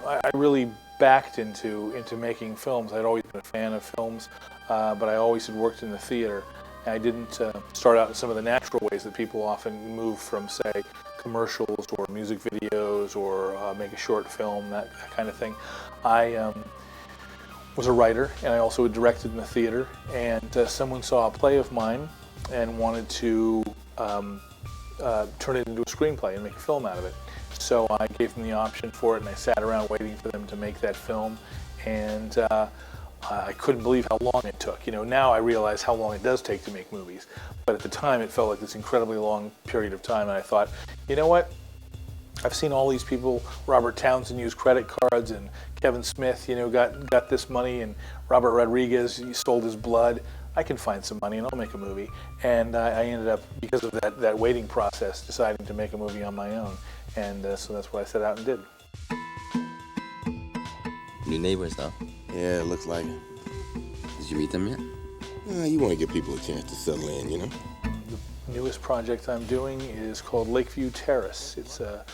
I really backed into making films. I'd always been a fan of films, but I always had worked in the theater. And I didn't start out in some of the natural ways that people often move from, say, commercials or music videos or make a short film, that kind of thing. I was a writer, and I also directed in the theater, and someone saw a play of mine and wanted to turn it into a screenplay and make a film out of it. So I gave them the option for it, and I sat around waiting for them to make that film, and I couldn't believe how long it took. You know, now I realize how long it does take to make movies, but at the time it felt like this incredibly long period of time, and I thought, you know what? I've seen all these people, Robert Townsend used credit cards, and Kevin Smith, you know, got this money, and Robert Rodriguez, he sold his blood. I can find some money and I'll make a movie. And I ended up, because of that waiting process, deciding to make a movie on my own. And so that's what I set out and did. New neighbors, though. Yeah, it looks like it. Did you meet them yet? You want to give people a chance to settle in, you know? The newest project I'm doing is called LAKEVIEW TERRACE. It's a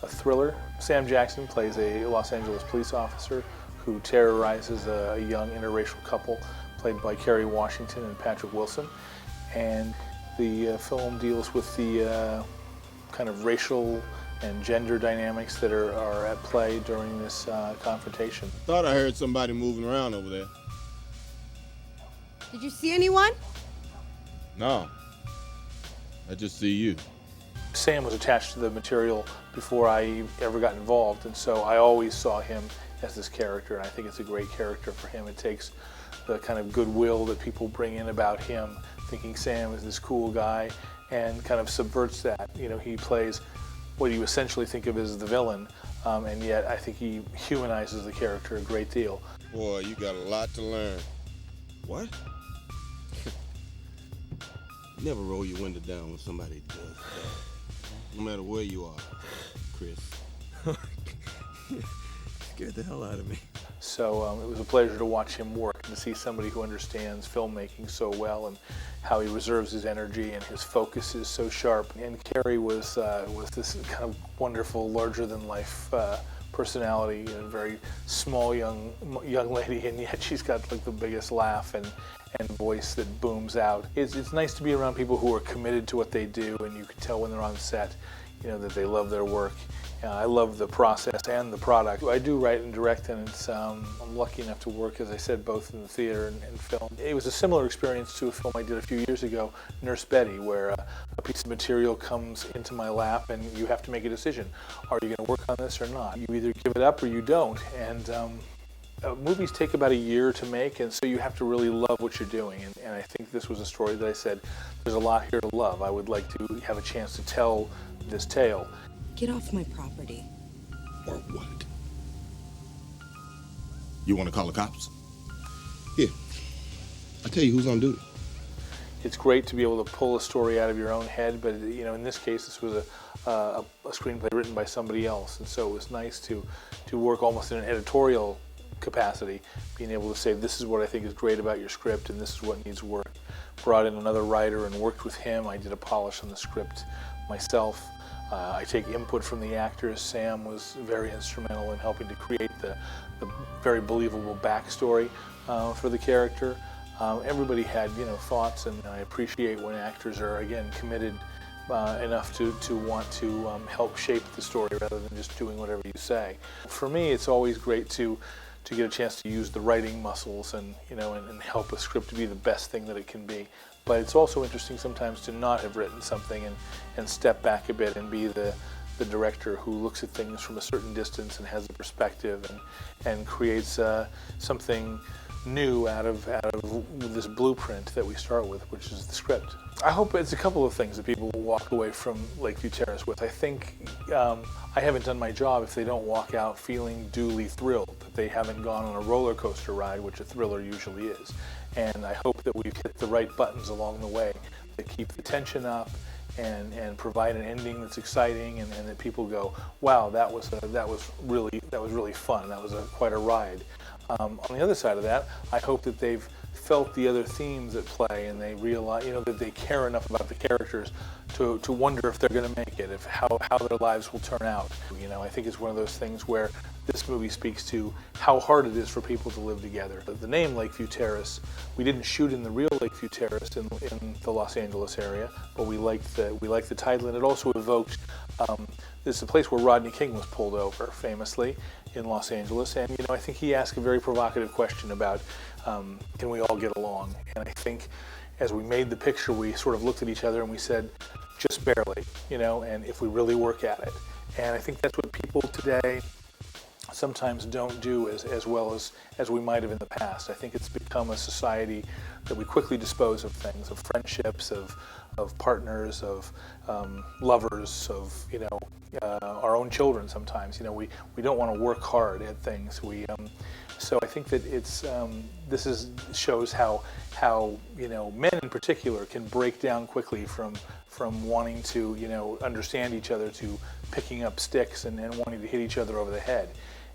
thriller. Sam Jackson plays a Los Angeles police officer who terrorizes a young interracial couple played by Kerry Washington and Patrick Wilson. And the film deals with the kind of racial and gender dynamics that are at play during this confrontation. Thought I heard somebody moving around over there. Did you see anyone? No. I just see you. Sam was attached to the material before I ever got involved, and so I always saw him as this character, and I think it's a great character for him. It takes the kind of goodwill that people bring in about him, thinking Sam is this cool guy, and kind of subverts that. You know, he plays what you essentially think of as the villain, and yet I think he humanizes the character a great deal. Boy, you got a lot to learn. What? Never roll your window down when somebody does that. No matter where you are, Chris. Scared the hell out of me. So it was a pleasure to watch him work and to see somebody who understands filmmaking so well and how he reserves his energy and his focus is so sharp. And Kerry was this kind of wonderful, larger-than-life personality, a very small young lady, and yet she's got like the biggest laugh and voice that booms out. It's nice to be around people who are committed to what they do, and you can tell when they're on set, you know, that they love their work. I love the process and the product. I do write and direct, and I'm lucky enough to work, as I said, both in the theater and film. It was a similar experience to a film I did a few years ago, Nurse Betty, where a piece of material comes into my lap and you have to make a decision. Are you going to work on this or not? You either give it up or you don't. And movies take about a year to make, and so you have to really love what you're doing. And I think this was a story that I said, there's a lot here to love. I would like to have a chance to tell this tale. Get off my property. Or what? You want to call the cops? Here, I'll tell you who's on duty. It's great to be able to pull a story out of your own head, but you know, in this case, this was a screenplay written by somebody else, and so it was nice to work almost in an editorial capacity, being able to say, this is what I think is great about your script, and this is what needs work. Brought in another writer and worked with him. I did a polish on the script myself. I take input from the actors. Sam was very instrumental in helping to create the very believable backstory for the character. Everybody had, you know, thoughts, and I appreciate when actors are, again, committed enough to want to help shape the story rather than just doing whatever you say. For me, it's always great to get a chance to use the writing muscles and, you know, and help a script to be the best thing that it can be. But it's also interesting sometimes to not have written something and step back a bit and be the director who looks at things from a certain distance and has a perspective and creates something new out of this blueprint that we start with, which is the script. I hope it's a couple of things that people will walk away from LAKEVIEW Terrace with. I think I haven't done my job if they don't walk out feeling duly thrilled, that they haven't gone on a roller coaster ride, which a thriller usually is. And I hope that we've hit the right buttons along the way that keep the tension up and provide an ending that's exciting, and that people go, wow, that was really fun. That was quite a ride. On the other side of that, I hope that they've felt the other themes at play, and they realize, you know, that they care enough about the characters to wonder if they're going to make it, if how their lives will turn out. You know, I think it's one of those things where this movie speaks to how hard it is for people to live together. The name Lakeview Terrace, we didn't shoot in the real Lakeview Terrace in the Los Angeles area, but we liked the title, and it also evoked. This is a place where Rodney King was pulled over, famously, in Los Angeles, and you know, I think he asked a very provocative question about can we all get along? And I think as we made the picture, we sort of looked at each other and we said, just barely, you know, and if we really work at it. And I think that's what people today sometimes don't do as well as we might have in the past. I think it's become a society that we quickly dispose of things, of friendships, of partners, of lovers, of, you know, our own children sometimes. You know, we don't want to work hard at things. So I think that it's shows how you know, men in particular can break down quickly from wanting to, you know, understand each other to picking up sticks and wanting to hit each other over the head.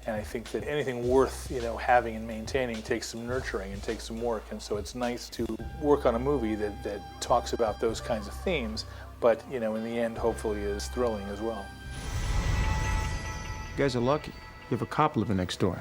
And I think that anything worth, you know, having and maintaining takes some nurturing and takes some work. And so it's nice to work on a movie that talks about those kinds of themes, but, you know, in the end, hopefully is thrilling as well. You guys are lucky. You have a cop living next door.